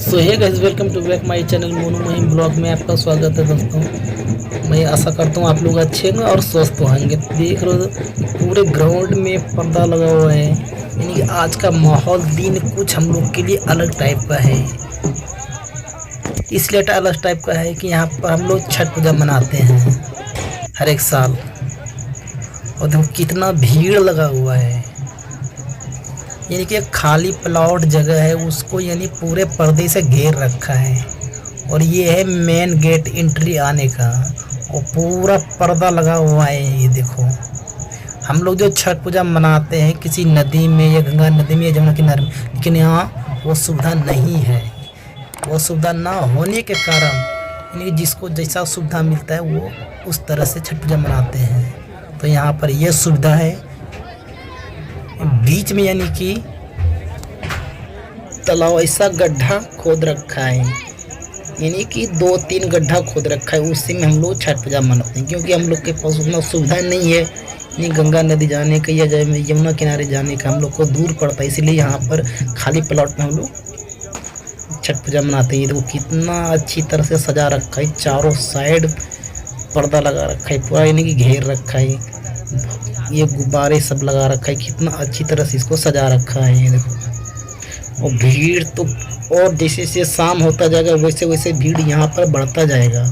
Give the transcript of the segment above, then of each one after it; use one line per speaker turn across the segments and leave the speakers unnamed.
So hey guys, welcome to back my channel Monu Mahim blog में आपका स्वागत है दोस्तों। मैं आशा करता हूँ आप लोग अच्छे हैं और स्वस्थ होंगे। देख रहे हो पूरे ग्राउंड में पर्दा लगा हुआ है, यानी कि आज का माहौल दिन कुछ हम लोग के लिए अलग टाइप का है। इसलिए अलग टाइप का है कि यहाँ पर हम लोग छठ पूजा मनाते हैं हर एक साल। और देखो कितना भीड़ लगा हुआ है, यानी कि एक खाली प्लॉट जगह है उसको यानी पूरे पर्दे से घेर रखा है। और ये है मेन गेट एंट्री आने का, और पूरा पर्दा लगा हुआ है। ये देखो हम लोग जो छठ पूजा मनाते हैं किसी नदी में या गंगा नदी में या जमुना किनारे में, लेकिन यहाँ वो सुविधा नहीं है। वो सुविधा ना होने के कारण यानी जिसको जैसा सुविधा मिलता है वो उस तरह से छठ पूजा मनाते हैं। तो यहाँ पर यह सुविधा है बीच में, यानी कि तालाब ऐसा गड्ढा खोद रखा है, यानी कि 2-3 गड्ढा खोद रखा है। उसी में हम लोग छठ पूजा मनाते हैं, क्योंकि हम लोग के पास उतना सुविधा नहीं है यानी गंगा नदी जाने का या यमुना किनारे जाने का, हम लोग को दूर पड़ता है। इसलिए यहाँ पर खाली प्लॉट में हम लोग छठ पूजा मनाते हैं। ये देखो कितना अच्छी तरह से सजा रखा है, चारों साइड पर्दा लगा रखा है पूरा, यानी कि घेर रखा है। ये गुब्बारे सब लगा रखा है, कितना अच्छी तरह से इसको सजा रखा है। ये देखो, और भीड़ तो और जैसे जैसे शाम होता जाएगा वैसे वैसे भीड़ यहाँ पर बढ़ता जाएगा।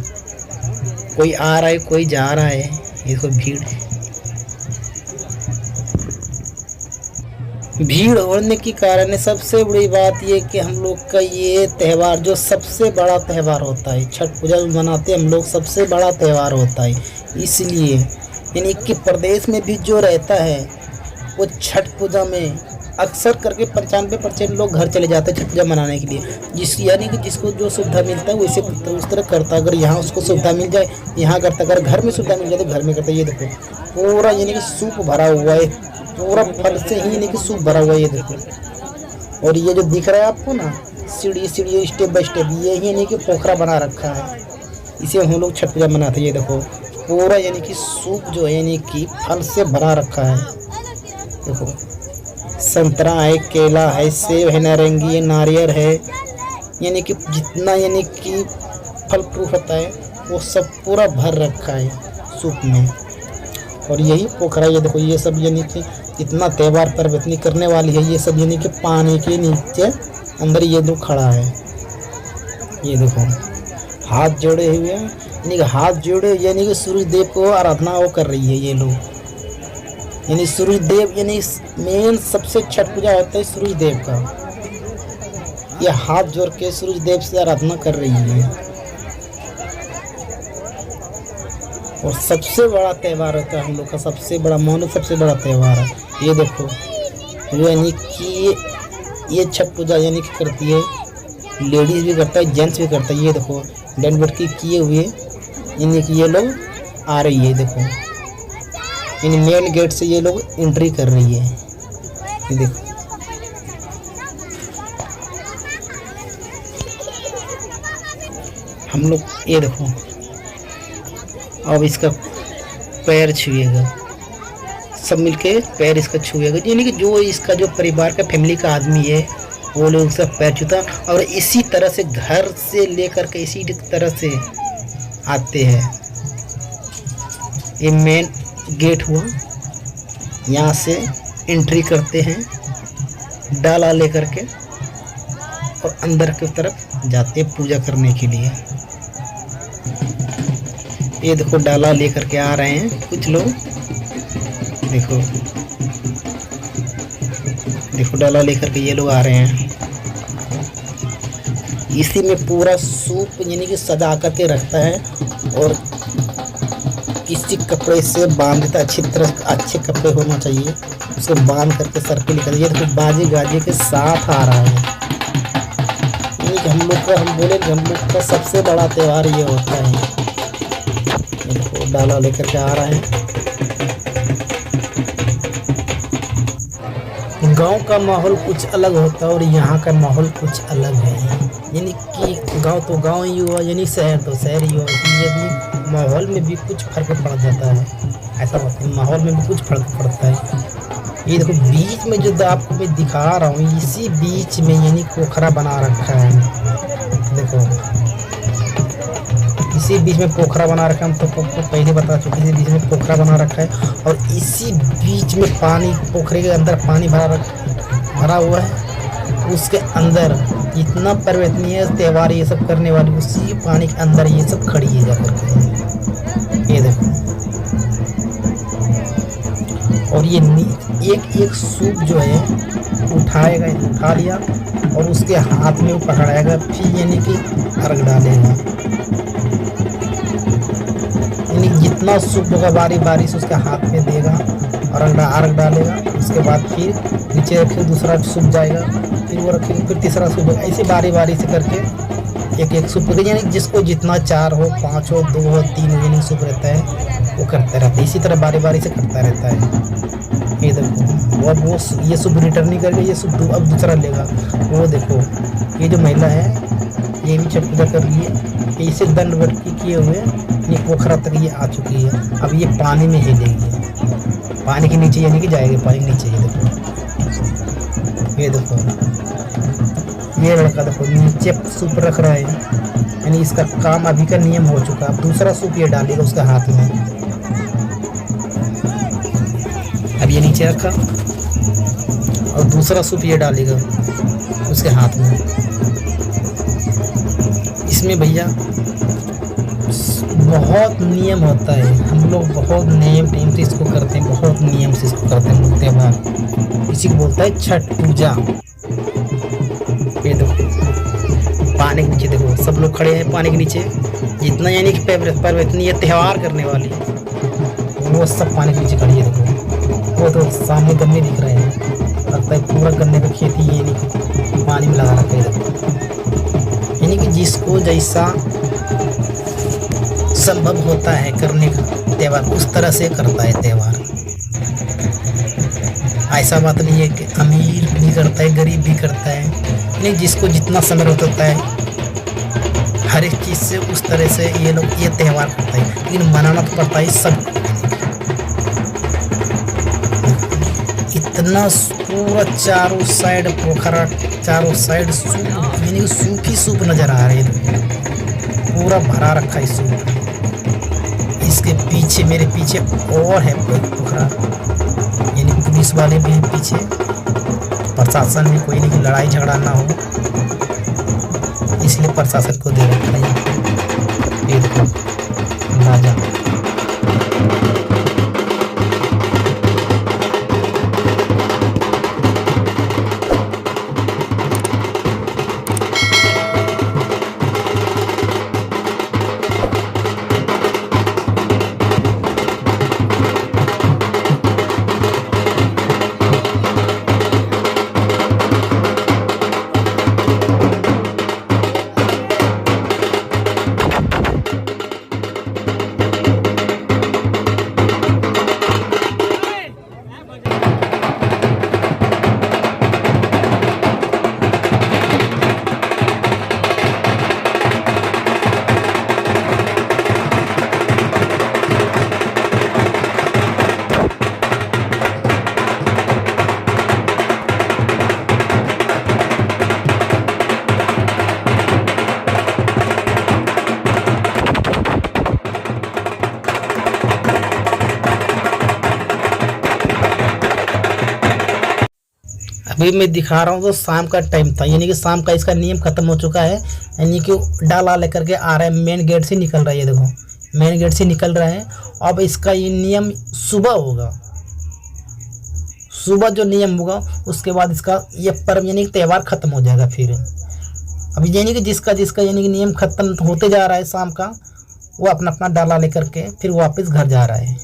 कोई आ रहा है कोई जा रहा है। ये तो भीड़ होने के कारण सबसे बड़ी बात ये कि हम लोग का ये त्यौहार जो सबसे बड़ा त्यौहार होता है, छठ पूजा मनाते हम लोग, सबसे बड़ा त्यौहार होता है। इसलिए यानी कि प्रदेश में भी जो रहता है वो छठ पूजा में अक्सर करके 95% लोग घर चले जाते हैं छठ पूजा मनाने के लिए। यानी कि जिसको जो सुविधा मिलता है वैसे उस तरह करता। अगर यहाँ उसको सुविधा मिल जाए यहाँ करता, अगर घर में सुविधा मिल जाए तो घर में करता। ये देखो पूरा यानी कि सूप भरा हुआ है, पूरा फल से ही यानी कि सूप भरा हुआ है। ये देखो, और ये जो दिख रहा है आपको ना सीढ़ी स्टेप बाय स्टेप, ये ही यानी कि पोखरा बना रखा है, इसे हम लोग छठ पूजा मनाते हैं। ये देखो पूरा यानी कि सूप जो है यानी कि फल से भरा रखा है। देखो संतरा है, केला है, सेब है, नारंगी है, नारियल है, यानी कि जितना यानी कि फल फ्रूट होता है वो सब पूरा भर रखा है सूप में। और यही पोखरा, ये देखो ये सब यानी कि इतना त्यौहार पर्वतनी करने वाली है। ये सब यानी कि पानी के नीचे अंदर ये लोग खड़ा है। ये देखो हाथ जोड़े हुए हैं, यानी कि हाथ जोड़े यानी कि सूर्य देव को आराधना वो कर रही है ये लोग। यानी सूर्य देव यानी मेन सबसे छठ पूजा होता है सूर्य देव का। ये हाथ जोड़ के सूर्य देव से आराधना कर रही है। और सबसे बड़ा त्यौहार होता है हम लोग का, सबसे बड़ा मानो सबसे बड़ा त्यौहार है। ये देखो यानी कि ये छठ पूजा यानी कि करती है लेडीज भी करता है, जेंट्स भी करता है। ये देखो डंड बैठकी किए हुए यानी कि ये लोग आ रही है। देखो यानी मेन गेट से ये लोग एंट्री कर रही है। ये देखो हम लोग, ये देखो अब इसका पैर छुएगा, सब मिलके पैर इसका छुएगा, यानी कि जो इसका जो परिवार का फैमिली का आदमी है वो लोग उसका पैर छूता। और इसी तरह से घर से लेकर के इसी तरह से आते हैं। ये मेन गेट हुआ, यहाँ से एंट्री करते हैं डाला लेकर के और अंदर की तरफ जाते हैं पूजा करने के लिए। ये देखो डाला लेकर के आ रहे हैं कुछ लोग। देखो देखो डाला लेकर के ये लोग आ रहे हैं। इसी में पूरा सूप यानी कि सजा करके रखता है और किसी कपड़े से बांध देता है। अच्छी तरह अच्छे कपड़े होना चाहिए, उसको बांध करके सर पे लेकर। ये देखो बाजे गाजे के साथ आ रहा है। यानी कि हम लोग का, हम बोले हम लोग का सबसे बड़ा त्यौहार ये होता है। देखो डाला लेकर के आ रहा है। गांव का माहौल कुछ अलग होता है और यहाँ का माहौल कुछ अलग है। यानी कि गांव तो गांव ही हुआ, यानी शहर तो शहर ही हुआ। यदि माहौल में भी कुछ फर्क पड़ जाता है, ऐसा होता है, माहौल में भी कुछ फर्क पड़ता है। ये देखो बीच में जो आपको मैं दिखा रहा हूँ, इसी बीच में यानी पोखरा बना रखा है। देखो इसी बीच में पोखरा बना रखा है, हम तो पहले बता चुके, इसी बीच में पोखरा बना रखा है और इसी बीच में पानी, पोखरे के अंदर पानी भरा हुआ है। उसके अंदर इतना पर्वतनीय त्यौहार ये सब करने वाली, उसी पानी के अंदर ये सब खड़ी है जाकर के, ये देखो। और ये एक एक सूप जो है उठाएगा, उठा लिया और उसके हाथ में वो पकड़ाएगा, फिर यानी कि अर्घ डालेगा। यानी जितना सूप होगा बारी बारी से उसके हाथ में देगा और अर्घ डालेगा। उसके बाद फिर नीचे रखे दूसरा सूप जाएगा, फिर वो रखेगा, फिर तीसरा सूप जाएगा। ऐसे बारी बारी से करके एक एक सूप, यानी जिसको जितना 4 हो, 5 हो, 2 हो, 3 हो, यानी सूप रहता है वो करता रहता है। इसी तरह बारी बारी से करता रहता है। ये देखो वो ये सूप रिटर्न नहीं करके ये सूप अब दूसरा लेगा। वो देखो ये जो महिला है ये भी छठ पूजा कर रही है, इसे दंड बैठकी किए हुए ये पोखरा तक ये आ चुकी है। अब ये पानी में हिलेगी, पानी के नीचे यानी कि जाएगी, पानी के नीचे। ये देखो ये लड़का देखो नीचे सूप रख रहा है, यानी इसका काम अभी का नियम हो चुका। अब दूसरा सूप ये डालेगा उसके हाथ में। अब ये नीचे रखा और दूसरा सूप ये डालेगा उसके हाथ में। इसमें भैया बहुत नियम होता है, हम लोग बहुत नियम टीम से इसको करते हैं, बहुत नियम से इसको करते हैं त्यौहार। इसी को बोलता है छठ पूजा। ये देखो पानी के नीचे देखो सब लोग खड़े हैं पानी के नीचे, जितना यानी कि पर्वतनीय त्यौहार करने वाली वो सब पानी के नीचे खड़ी है। देखो वो तो सामने गन्ने दिख रहे हैं, लगता है पूरा गन्ने का खेती ये नहीं पानी में लगा रखा है। यानी कि जिसको जैसा संभव होता है करने का त्यौहार उस तरह से करता है त्यौहार। ऐसा बात नहीं है कि अमीर भी करता है गरीब भी करता है, नहीं जिसको जितना समय होता है हर एक चीज़ से उस तरह से ये लोग ये त्यौहार करता है। लेकिन मनाना तो पड़ता है सब। इतना पूरा चारों साइड पोखरा, चारों साइड सूप, यानी कि सूप ही सूप नजर आ रहे हैं, पूरा भरा रखा है सूप। इसके पीछे मेरे पीछे और है पोखरा, यानी पुलिस वाले भी हैं पीछे, प्रशासन में कोई नहीं कि लड़ाई झगड़ा ना हो, इसलिए प्रशासन को दे रखा है। ये देखो राजा अभी मैं दिखा रहा हूँ तो शाम का टाइम था, यानी कि शाम का इसका नियम खत्म हो चुका है। यानी कि डाला लेकर के आ रहा है, मेन गेट से निकल रहा है। ये देखो मेन गेट से निकल रहा है। अब इसका ये नियम सुबह होगा, सुबह जो नियम होगा उसके बाद इसका ये पर्व यानी कि त्यौहार खत्म हो जाएगा। फिर अभी यानी कि जिसका जिसका यानी कि नियम खत्म होते जा रहा है शाम का, वो अपना अपना डाला लेकर के फिर वापस घर जा रहा है।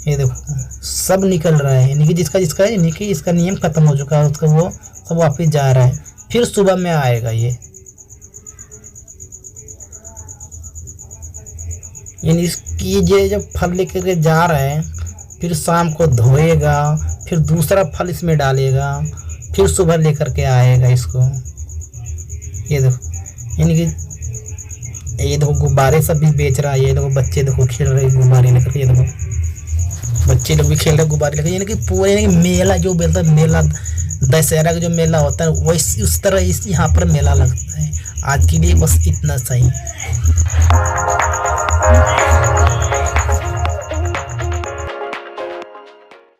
ये देखो सब निकल रहा है, यानी कि जिसका जिसका यानी कि इसका नियम खत्म हो चुका है उसका वो सब वापस जा रहा है। फिर सुबह में आएगा ये, यानी इसकी ये जब फल लेकर के जा रहा है फिर शाम को धोएगा, फिर दूसरा फल इसमें डालेगा, फिर सुबह लेकर के आएगा इसको। ये देखो यानी कि ये देखो गुब्बारे सब भी बेच रहा है। ये देखो बच्चे देखो खेल रहे गुब्बारे लेकर के। ये देखो बच्चे लोग भी खेल रहे गुब्बारे लेके, यानी कि पूरे यानी कि मेला जो बोलता है, मेला दशहरा का जो मेला होता है वैसे उस तरह इस यहाँ पर मेला लगता है। आज के लिए बस इतना सही।